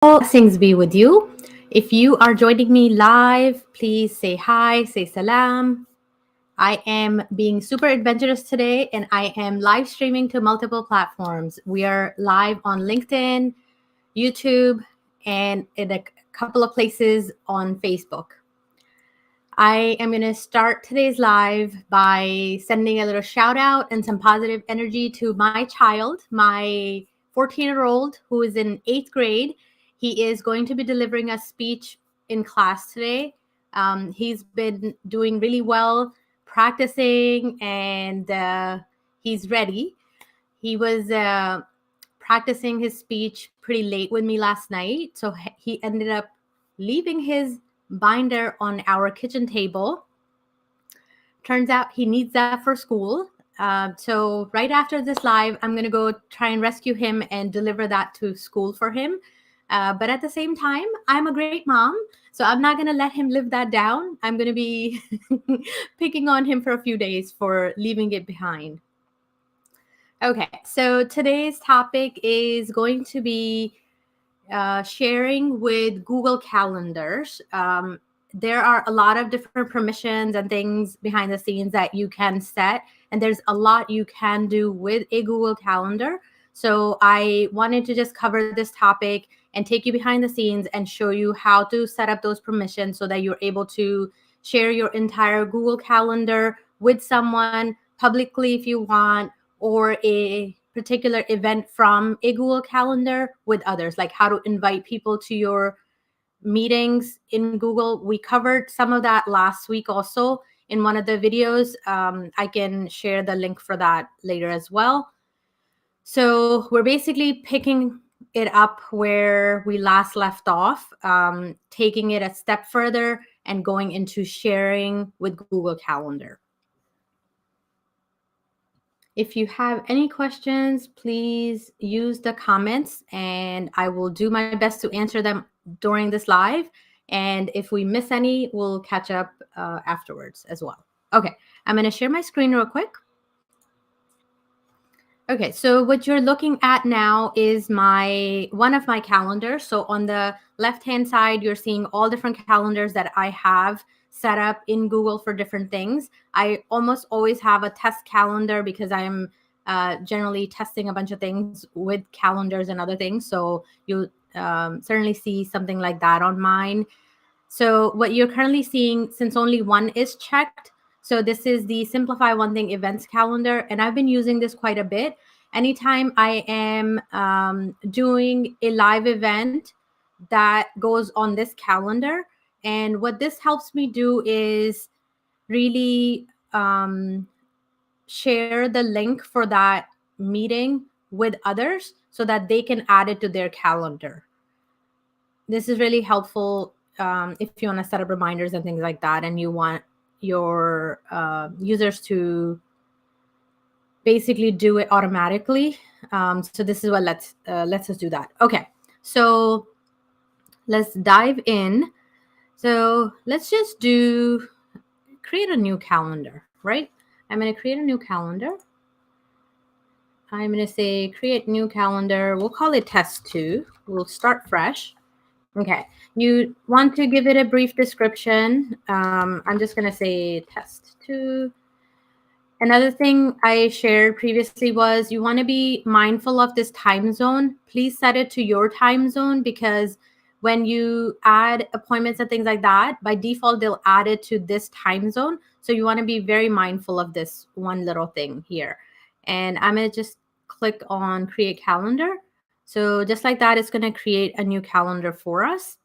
Blessings be with you. If you are joining me live, please say hi, say salam. I am being super adventurous today and I am live streaming to multiple platforms. We are live on LinkedIn, YouTube, and in a couple of places on Facebook. I am going to start today's live by sending a little shout out and some positive energy to my child, my 14-year-old who is in 8th grade. He is going to be delivering a speech in class today. He's been doing really well, practicing, and he's ready. He was practicing his speech pretty late with me last night, so he ended up leaving his binder on our kitchen table. Turns out he needs that for school. So right after this live, I'm going to go try and rescue him and deliver that to school for him. But at the same time, I'm a great mom, so I'm not going to let him live that down. I'm going to be picking on him for a few days for leaving it behind. Okay, so today's topic is going to be sharing with Google Calendars. There are a lot of different permissions and things behind the scenes that you can set, and there's a lot you can do with a Google Calendar. So I wanted to just cover this topic and take you behind the scenes and show you how to set up those permissions so that you're able to share your entire Google Calendar with someone publicly if you want, or a particular event from a Google Calendar with others, like how to invite people to your meetings in Google. We covered some of that last week also in one of the videos. I can share the link for that later as well. So we're basically picking it up where we last left off, taking it a step further and going into sharing with Google Calendar. If you have any questions, please use the comments and I will do my best to answer them during this live. And if we miss any, we'll catch up afterwards as well. Okay, I'm going to share my screen real quick. Okay, so what you're looking at now is one of my calendars. So on the left-hand side, you're seeing all different calendars that I have set up in Google for different things. I almost always have a test calendar because I'm generally testing a bunch of things with calendars and other things. So you'll certainly see something like that on mine. So what you're currently seeing, since only one is checked, so this is the Simplify One Thing events calendar, and I've been using this quite a bit. Anytime I am doing a live event that goes on this calendar, and what this helps me do is really share the link for that meeting with others so that they can add it to their calendar. This is really helpful if you want to set up reminders and things like that, and you want your users to basically do it automatically. So this is what lets us do that. Okay, so let's dive in. So let's just create a new calendar, right? I'm going to create a new calendar. I'm going to say create new calendar. We'll call it test 2. We'll start fresh. Okay, you want to give it a brief description. I'm just going to say test 2. Another thing I shared previously was you want to be mindful of this time zone. Please set it to your time zone because when you add appointments and things like that, by default, they'll add it to this time zone. So you want to be very mindful of this one little thing here. And I'm going to just click on create calendar. So just like that, it's going to create a new calendar for us.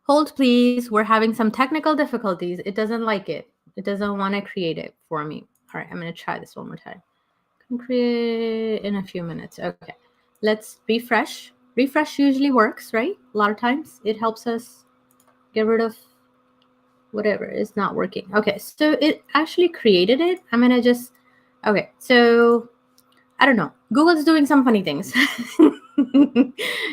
Hold, please. We're having some technical difficulties. It doesn't like it. It doesn't want to create it for me. All right, I'm going to try this one more time. Can create in a few minutes. Okay, let's refresh. Refresh usually works, right? A lot of times it helps us get rid of whatever is not working. Okay, so it actually created it. I'm going to just, okay, so I don't know. Google's doing some funny things.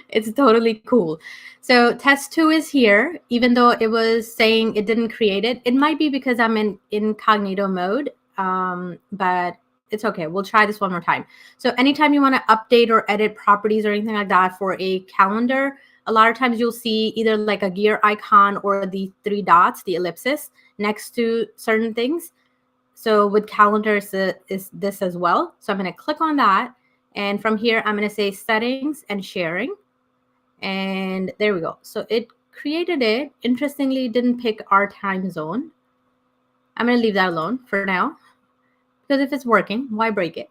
It's totally cool. So test 2 is here, even though it was saying it didn't create it. It might be because I'm in incognito mode, but it's okay. We'll try this one more time. So anytime you want to update or edit properties or anything like that for a calendar, a lot of times you'll see either like a gear icon or the 3 dots, the ellipsis, next to certain things. So with calendars, is this as well. So I'm going to click on that. And from here, I'm going to say settings and sharing. And there we go. So it created it. Interestingly, it didn't pick our time zone. I'm going to leave that alone for now, because if it's working, why break it?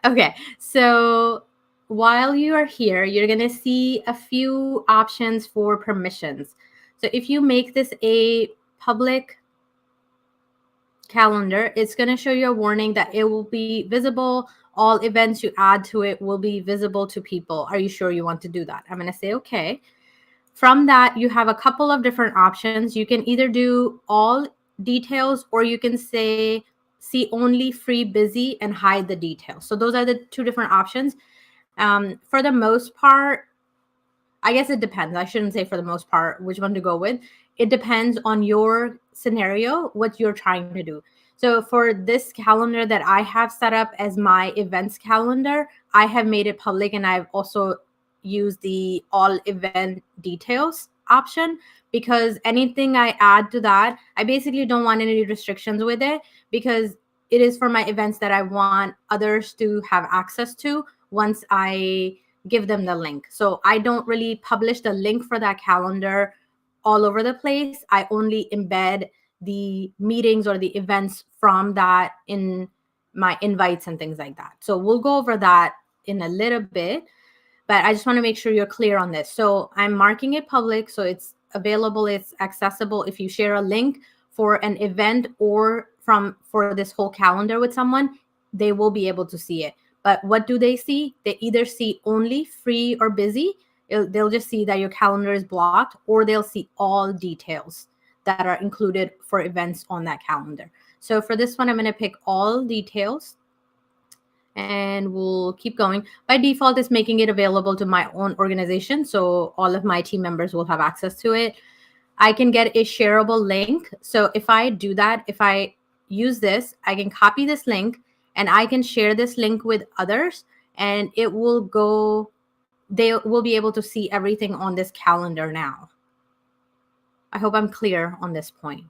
Okay, so while you are here, you're going to see a few options for permissions. So if you make this a public calendar, it's going to show you a warning that it will be visible. All events you add to it will be visible to people. Are you sure you want to do that? I'm going to say okay. From that, you have a couple of different options. You can either do all details, or you can say see only, free, busy, and hide the details. So those are the 2 different options. For the most part, I guess it depends. I shouldn't say for the most part which one to go with. It depends on your scenario, what you're trying to do. So for this calendar that I have set up as my events calendar, I have made it public, and I've also used the all event details option, because anything I add to that, I basically don't want any restrictions with it, because it is for my events that I want others to have access to once I give them the link. So I don't really publish the link for that calendar all over the place. I only embed the meetings or the events from that in my invites and things like that. So we'll go over that in a little bit, but I just want to make sure you're clear on this. So I'm marking it public, so it's available, it's accessible. If you share a link for an event or for this whole calendar with someone, they will be able to see it. But what do they see? They either see only, free, or busy. They'll just see that your calendar is blocked, or they'll see all details that are included for events on that calendar. So for this one, I'm going to pick all details, and we'll keep going. By default, it's making it available to my own organization, so all of my team members will have access to it. I can get a shareable link. So if I do that, if I use this, I can copy this link, and I can share this link with others, and it will go, they will be able to see everything on this calendar now. I hope I'm clear on this point.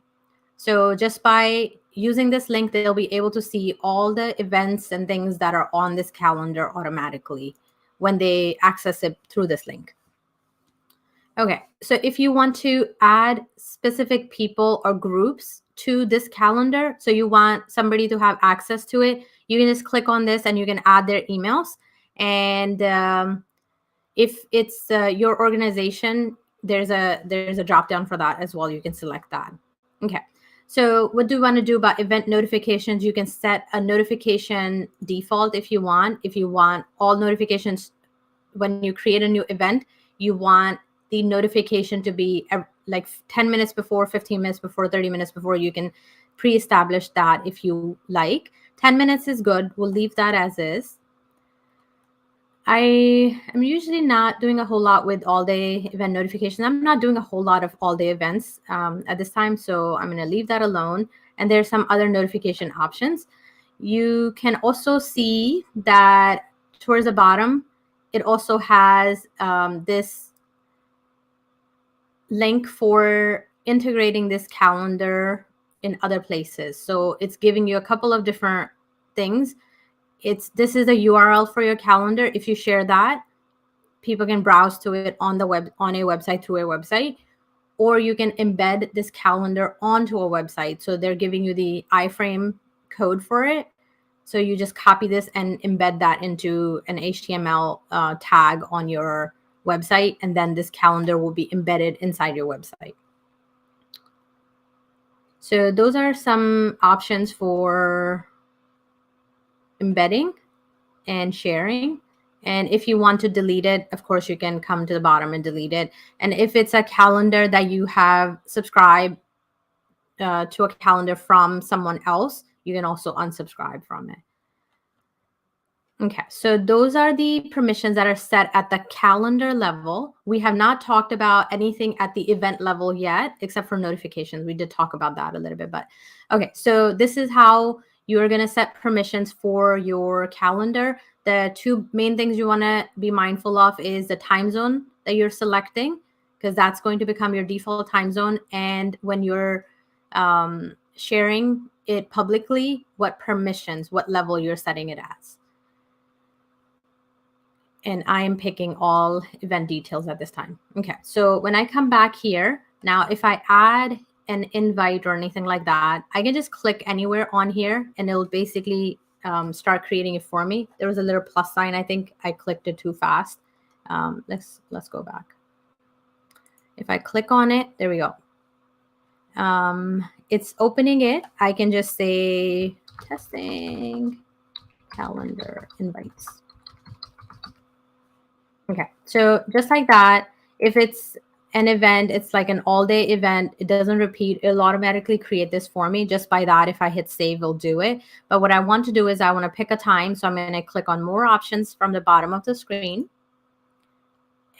So just by using this link, they'll be able to see all the events and things that are on this calendar automatically when they access it through this link. Okay, so if you want to add specific people or groups to this calendar, so you want somebody to have access to it, you can just click on this and you can add their emails. And if it's your organization, there's a drop down for that as well. You can select that. Okay. So what do you want to do about event notifications? You can set a notification default if you want. If you want all notifications when you create a new event, you want the notification to be like 10 minutes before, 15 minutes before, 30 minutes before. You can pre-establish that if you like. 10 minutes is good. We'll leave that as is. I am usually not doing a whole lot with all-day event notifications. I'm not doing a whole lot of all-day events at this time, so I'm going to leave that alone. And there's some other notification options. You can also see that towards the bottom, it also has this link for integrating this calendar in other places. So it's giving you a couple of different things. This is a URL for your calendar. If you share that, people can browse to it on a website, through a website, or you can embed this calendar onto a website. So they're giving you the iframe code for it. So you just copy this and embed that into an HTML tag on your website, and then this calendar will be embedded inside your website. So those are some options for embedding and sharing. And if you want to delete it, of course, you can come to the bottom and delete it. And if it's a calendar that you have subscribed to a calendar from someone else, you can also unsubscribe from it. Okay, so those are the permissions that are set at the calendar level. We have not talked about anything at the event level yet, except for notifications. We did talk about that a little bit, but okay, so this is how you are going to set permissions for your calendar. The two main things you want to be mindful of is the time zone that you're selecting, because that's going to become your default time zone. And when you're sharing it publicly, what permissions, what level you're setting it as. And I am picking all event details at this time. Okay, so when I come back here, now if I add an invite or anything like that, I can just click anywhere on here and it'll basically start creating it for me. There was a little plus sign. I think I clicked it too fast. Let's go back. If I click on it, there we go. It's opening it. I can just say testing calendar invites. Okay, so just like that, if it's an event, it's like an all-day event, it doesn't repeat, it'll automatically create this for me. Just by that, if I hit save, it'll do it. But what I want to do is I want to pick a time. So I'm going to click on more options from the bottom of the screen.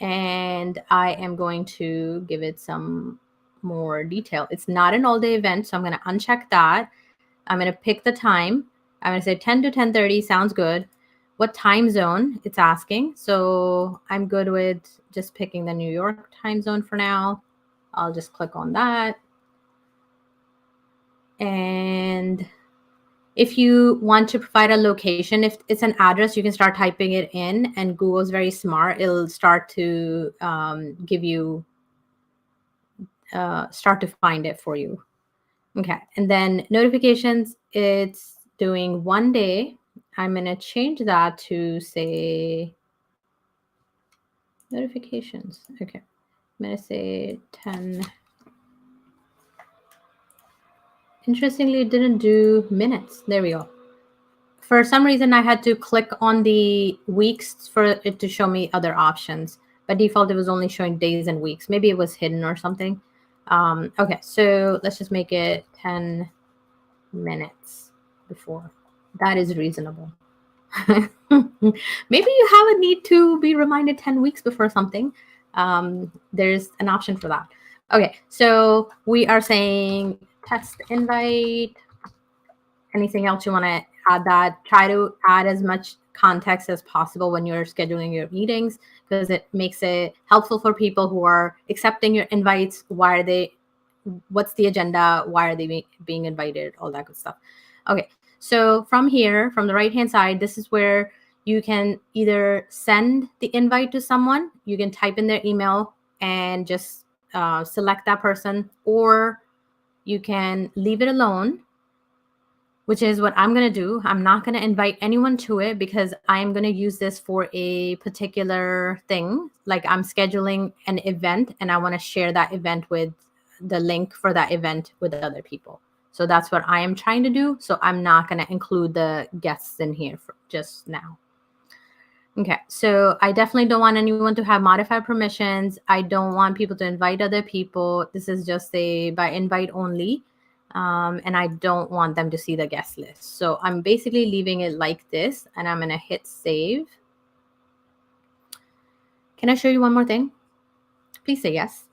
And I am going to give it some more detail. It's not an all-day event, so I'm going to uncheck that. I'm going to pick the time. I'm going to say 10 to 10:30 sounds good. What time zone it's asking. So I'm good with just picking the New York time zone for now. I'll just click on that. And if you want to provide a location, if it's an address, you can start typing it in, and Google's very smart. It'll start to give you, start to find it for you. Okay, and then notifications, it's doing 1 day. I'm going to change that to say notifications. Okay, I'm going to say 10. Interestingly, it didn't do minutes. There we go. For some reason, I had to click on the weeks for it to show me other options. By default, it was only showing days and weeks. Maybe it was hidden or something. Okay, so let's just make it 10 minutes before. That is reasonable. Maybe you have a need to be reminded 10 weeks before something. There's an option for that. Okay, so we are saying test invite. Anything else you want to add that? Try to add as much context as possible when you're scheduling your meetings, because it makes it helpful for people who are accepting your invites. Why are they, what's the agenda? Why are they being invited? All that good stuff. Okay, so from here, from the right-hand side, this is where you can either send the invite to someone, you can type in their email and just select that person, or you can leave it alone, which is what I'm going to do. I'm not going to invite anyone to it because I'm going to use this for a particular thing. Like I'm scheduling an event and I want to share that event with the link for that event with other people. So that's what I am trying to do. So I'm not going to include the guests in here for just now. Okay, so I definitely don't want anyone to have modified permissions. I don't want people to invite other people. This is just a by invite only. And I don't want them to see the guest list. So I'm basically leaving it like this, and I'm going to hit save. Can I show you one more thing? Please say yes.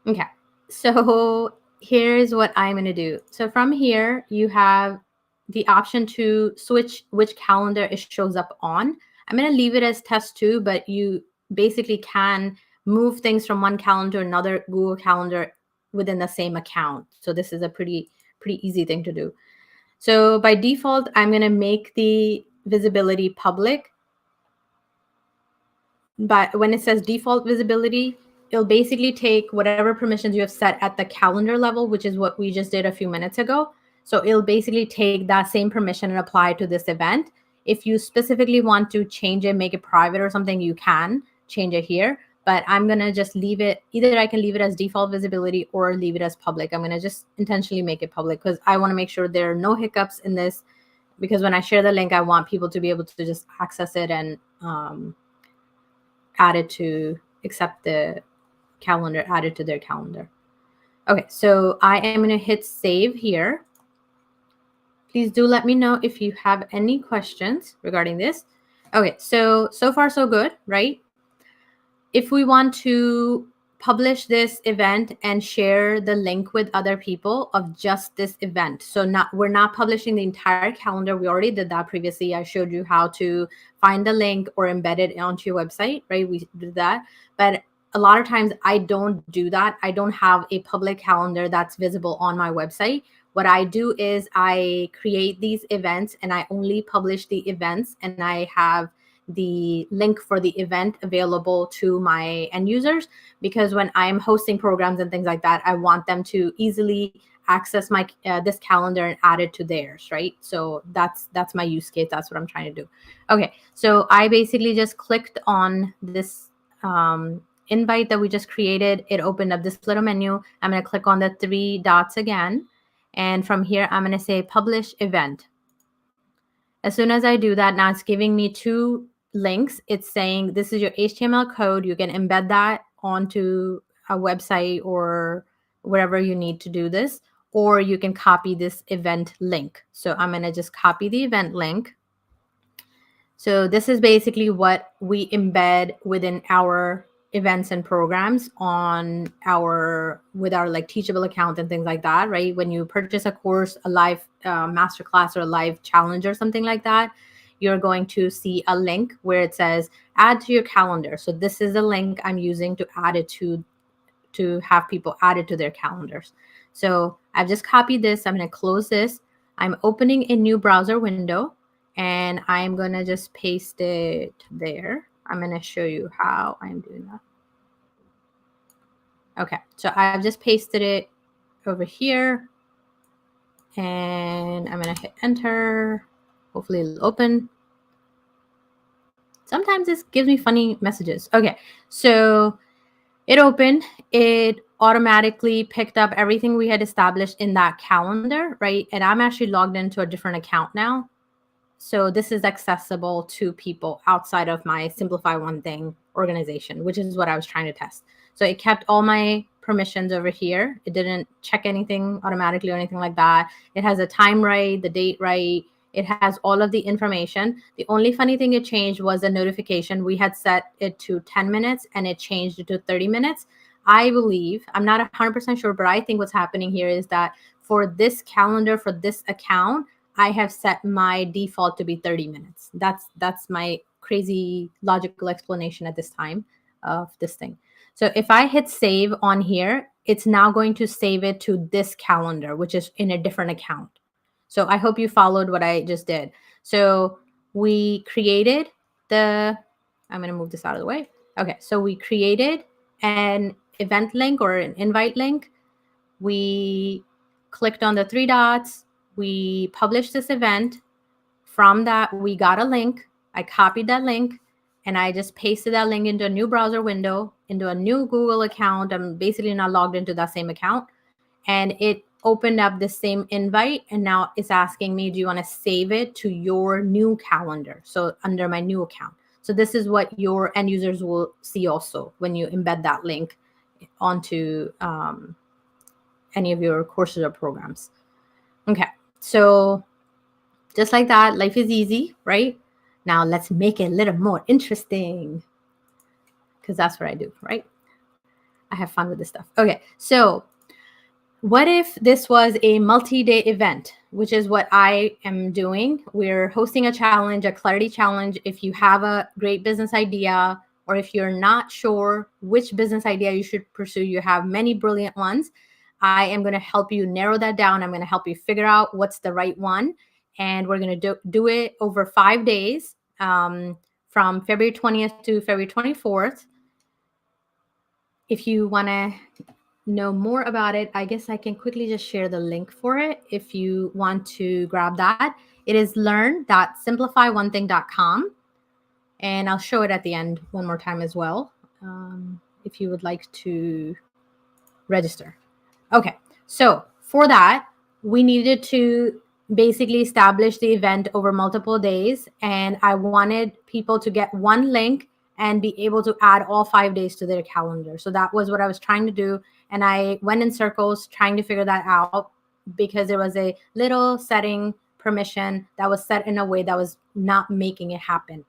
Okay, so here's what I'm going to do. So from here, you have the option to switch which calendar it shows up on. I'm going to leave it as test 2, but you basically can move things from one calendar to another Google Calendar within the same account. So this is a pretty easy thing to do. So by default, I'm going to make the visibility public. But when it says default visibility, it'll basically take whatever permissions you have set at the calendar level, which is what we just did a few minutes ago. So it'll basically take that same permission and apply it to this event. If you specifically want to change it, make it private or something, you can change it here. But I'm going to just leave it. Either I can leave it as default visibility or leave it as public. I'm going to just intentionally make it public because I want to make sure there are no hiccups in this. Because when I share the link, I want people to be able to just access it and add it to, accept the calendar, add it to their calendar. Okay, so I am going to hit save here. Please do let me know if you have any questions regarding this. Okay, so far so good, right? If we want to publish this event and share the link with other people of just this event. So we're not publishing the entire calendar. We already did that previously. I showed you how to find the link or embed it onto your website, right? We did that. But a lot of times I don't do that. I don't have a public calendar that's visible on my website. What I do is I create these events and I only publish the events, and I have the link for the event available to my end users, because when I'm hosting programs and things like that, I want them to easily access my this calendar and add it to theirs, right? So that's my use case. That's what I'm trying to do. Okay, so I basically just clicked on this invite that we just created. It opened up this little menu. I'm going to click on the 3 dots again, and from here I'm going to say publish event. As soon as I do that, now it's giving me 2 links. It's saying this is your HTML code. You can embed that onto a website or wherever you need to do this, or you can copy this event link. So I'm going to just copy the event link. So this is basically what we embed within our events and programs on with our like Teachable account and things like that, right? When you purchase a course, a live masterclass or a live challenge or something like that, you're going to see a link where it says add to your calendar. So this is the link I'm using to add it to have people add it to their calendars. So I've just copied this. I'm going to close this. I'm opening a new browser window, and I'm going to just paste it there. I'm going to show you how I'm doing that. Okay, so I've just pasted it over here, and I'm going to hit enter. Hopefully it'll open. Sometimes this gives me funny messages. Okay, so it opened. It automatically picked up everything we had established in that calendar, right? And I'm actually logged into a different account now. So this is accessible to people outside of my Simplify One Thing organization, which is what I was trying to test. So it kept all my permissions over here. It didn't check anything automatically or anything like that. It has a time right, the date right. It has all of the information. The only funny thing it changed was the notification. We had set it to 10 minutes and it changed it to 30 minutes. I believe, I'm not 100% sure, but I think what's happening here is that for this calendar, for this account, I have set my default to be 30 minutes. That's my crazy logical explanation at this time of this thing. So if I hit save on here, it's now going to save it to this calendar, which is in a different account. So I hope you followed what I just did. So we created I'm going to move this out of the way. Okay, so we created an event link or an invite link. We clicked on the 3 dots. We published this event. From that, we got a link. I copied that link and I just pasted that link into a new browser window, into a new Google account. I'm basically not logged into that same account. And it opened up the same invite. And now it's asking me, do you want to save it to your new calendar? So under my new account. So this is what your end users will see also when you embed that link onto any of your courses or programs. Okay, so just like that, life is easy, right? Now let's make it a little more interesting, because that's what I do, right? I have fun with this stuff. Okay, so what if this was a multi-day event, which is what I am doing? We're hosting a challenge, a clarity challenge. If you have a great business idea, or if you're not sure which business idea you should pursue, you have many brilliant ones. I am going to help you narrow that down. I'm going to help you figure out what's the right one. And we're going to do it over 5 days, from February 20th to February 24th. If you want to know more about it, I guess I can quickly just share the link for it if you want to grab that. It is learn.simplifyonething.com. And I'll show it at the end one more time as well, if you would like to register. Okay, so for that, we needed to basically establish the event over multiple days. And I wanted people to get one link and be able to add all 5 days to their calendar. So that was what I was trying to do. And I went in circles trying to figure that out, because there was a little setting permission that was set in a way that was not making it happen.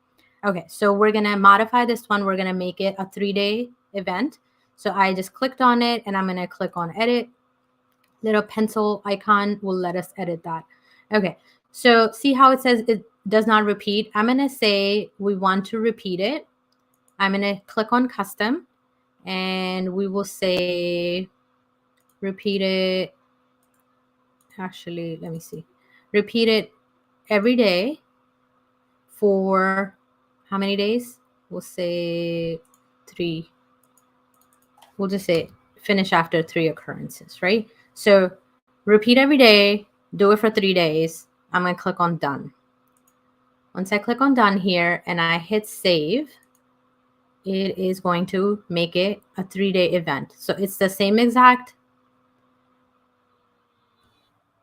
Okay, so we're going to modify this one. We're going to make it a 3-day event. So I just clicked on it and I'm going to click on edit. Little pencil icon will let us edit that. Okay, so see how it says it does not repeat? I'm going to say we want to repeat it. I'm going to click on custom and we will say repeat it. Actually, let me see. Repeat it every day for how many days? We'll say 3. We'll just say finish after 3 occurrences, right? So repeat every day, do it for 3 days. I'm going to click on done. Once I click on done here and I hit save, it is going to make it a 3-day event. So it's the same exact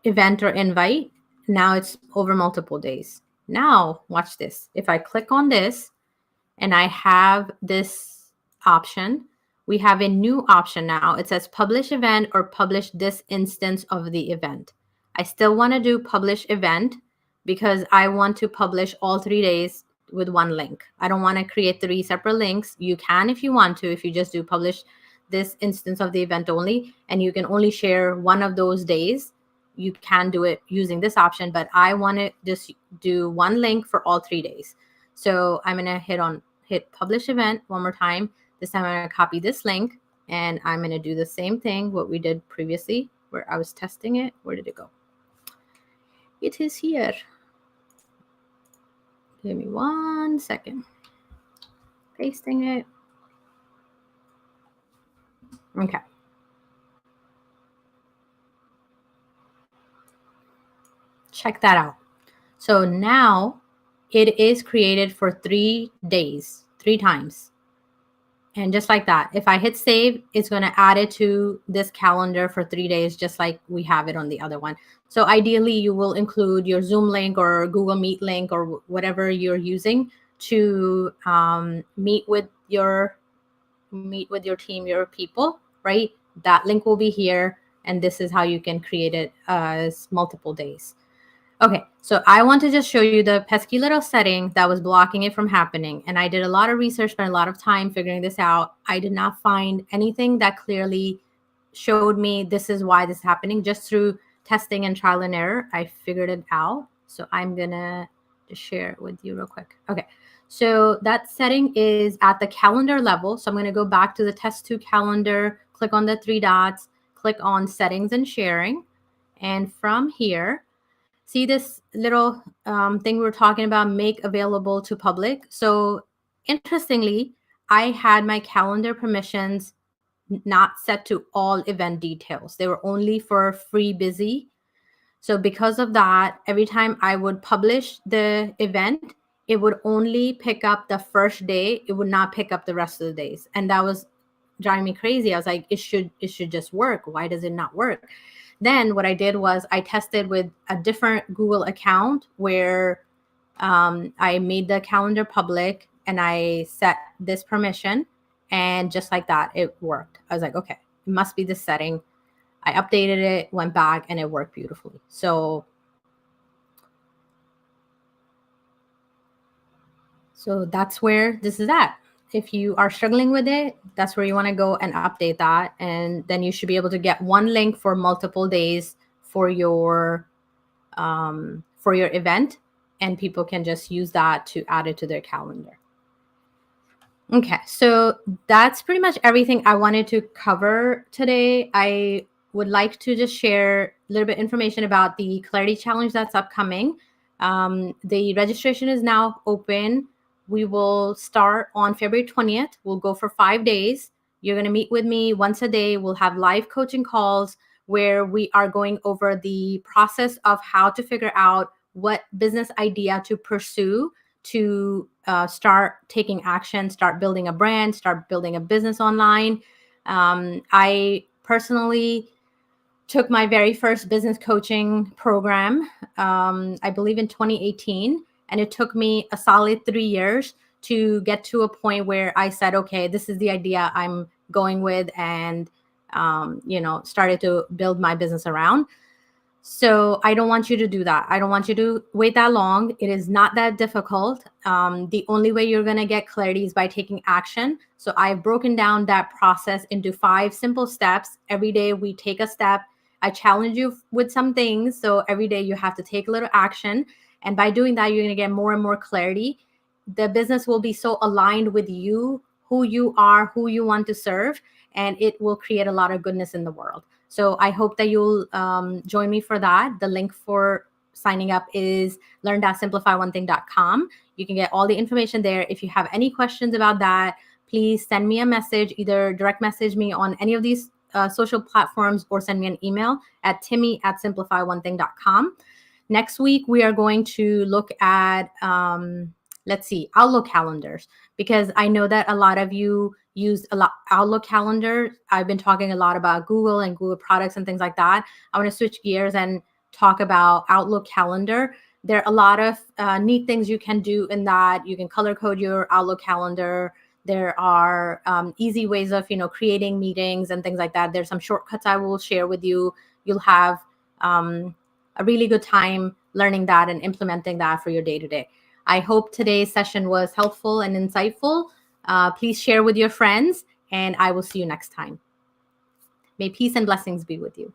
event or invite. Now it's over multiple days. Now watch this. If I click on this and I have this option, we have a new option now. It says publish event or publish this instance of the event. I still want to do publish event because I want to publish all 3 days with one link. I don't want to create 3 separate links. You can if you want to, if you just do publish this instance of the event only, and you can only share one of those days. You can do it using this option, but I want to just do one link for all 3 days. So I'm going to hit publish event one more time. This time I'm going to copy this link and I'm going to do the same thing what we did previously where I was testing it. Where did it go? It is here. Give me 1 second. Pasting it. Okay. Check that out. So now it is created for 3 days, 3 times. And just like that, if I hit save, it's going to add it to this calendar for 3 days, just like we have it on the other one. So ideally, you will include your Zoom link or Google Meet link or whatever you're using to meet with your team, your people, right? That link will be here. And this is how you can create it as multiple days. Okay, so I want to just show you the pesky little setting that was blocking it from happening. And I did a lot of research, spent a lot of time figuring this out. I did not find anything that clearly showed me this is why this is happening. Just through testing and trial and error, I figured it out. So I'm going to just share it with you real quick. Okay, so that setting is at the calendar level. So I'm going to go back to the test 2 calendar, click on the 3 dots, click on settings and sharing. And from here, see this little thing we were talking about, make available to public. So interestingly, I had my calendar permissions not set to all event details. They were only for free busy. So because of that, every time I would publish the event, it would only pick up the first day. It would not pick up the rest of the days. And that was driving me crazy. I was like, it should just work. Why does it not work? Then what I did was I tested with a different Google account where I made the calendar public and I set this permission. And just like that, it worked. I was like, okay, it must be this setting. I updated it, went back, and it worked beautifully. So that's where this is at. If you are struggling with it, that's where you want to go and update that. And then you should be able to get one link for multiple days for your event. And people can just use that to add it to their calendar. Okay, so that's pretty much everything I wanted to cover today. I would like to just share a little bit information about the Clarity Challenge that's upcoming. The registration is now open. We will start on February 20th. We'll go for 5 days. You're going to meet with me once a day. We'll have live coaching calls where we are going over the process of how to figure out what business idea to pursue to start taking action, start building a brand, start building a business online. I personally took my very first business coaching program, I believe in 2018. And it took me a solid 3 years to get to a point where I said, okay, this is the idea I'm going with, and, started to build my business around. So I don't want you to do that. I don't want you to wait that long. It is not that difficult. The only way you're going to get clarity is by taking action. So I've broken down that process into 5 simple steps. Every day we take a step. I challenge you with some things. So every day you have to take a little action. And by doing that, you're going to get more and more clarity. The business will be so aligned with you, who you are, who you want to serve, and it will create a lot of goodness in the world. So I hope that you'll join me for that. The link for signing up is learn.simplifyonething.com. You can get all the information there. If you have any questions about that, please send me a message, either direct message me on any of these social platforms or send me an email at timmy@simplifyonething.com. Next week, we are going to look at, Outlook calendars, because I know that a lot of you use Outlook calendar. I've been talking a lot about Google and Google products and things like that. I want to switch gears and talk about Outlook calendar. There are a lot of neat things you can do in that. You can color code your Outlook calendar. There are easy ways of, creating meetings and things like that. There's some shortcuts I will share with you. You'll have a really good time learning that and implementing that for your day-to-day. I hope today's session was helpful and insightful. Please share with your friends, and I will see you next time. May peace and blessings be with you.